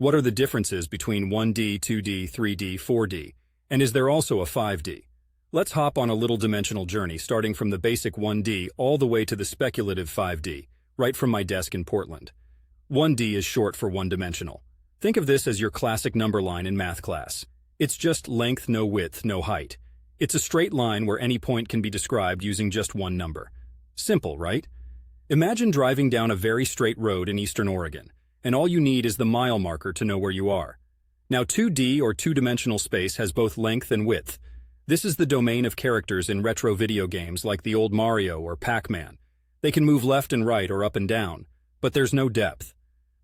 What are the differences between 1D, 2D, 3D, 4D? And is there also a 5D? Let's hop on a little dimensional journey starting from the basic 1D all the way to the speculative 5D, right from my desk in Portland. 1D is short for one-dimensional. Think of this as your classic number line in math class. It's just length, no width, no height. It's a straight line where any point can be described using just one number. Simple, right? Imagine driving down a very straight road in eastern Oregon, and all you need is the mile marker to know where you are. Now 2D or two-dimensional space has both length and width. This is the domain of characters in retro video games like the old Mario or Pac-Man. They can move left and right or up and down, but there's no depth.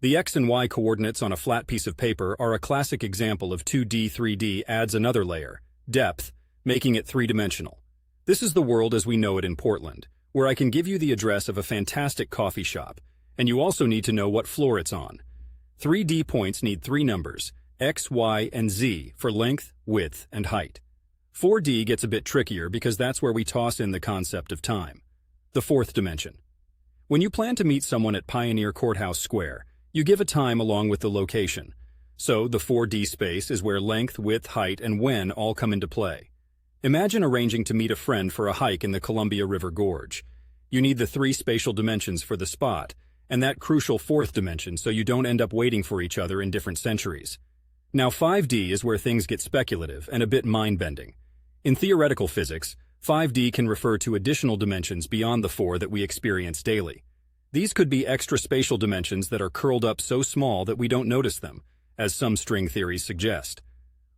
The X and Y coordinates on a flat piece of paper are a classic example of 2D, 3D adds another layer, depth, making it three-dimensional. This is the world as we know it in Portland, where I can give you the address of a fantastic coffee shop, and you also need to know what floor it's on. 3D points need three numbers, X, Y, and Z for length, width, and height. 4D gets a bit trickier because that's where we toss in the concept of time, the fourth dimension. When you plan to meet someone at Pioneer Courthouse Square, you give a time along with the location. So the 4D space is where length, width, height, and when all come into play. Imagine arranging to meet a friend for a hike in the Columbia River Gorge. You need the three spatial dimensions for the spot, and that crucial fourth dimension so you don't end up waiting for each other in different centuries. Now 5D is where things get speculative and a bit mind-bending. In theoretical physics, 5D can refer to additional dimensions beyond the four that we experience daily. These could be extra spatial dimensions that are curled up so small that we don't notice them, as some string theories suggest.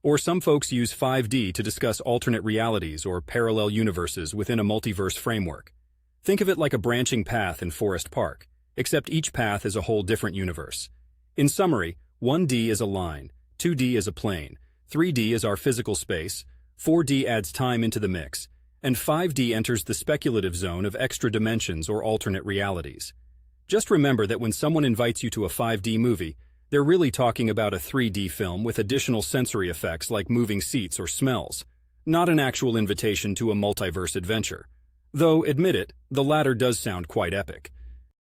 Or some folks use 5D to discuss alternate realities or parallel universes within a multiverse framework. Think of it like a branching path in Forest Park, except each path is a whole different universe. In summary, 1D is a line, 2D is a plane, 3D is our physical space, 4D adds time into the mix, and 5D enters the speculative zone of extra dimensions or alternate realities. Just remember that when someone invites you to a 5D movie, they're really talking about a 3D film with additional sensory effects like moving seats or smells, not an actual invitation to a multiverse adventure. Though, admit it, the latter does sound quite epic.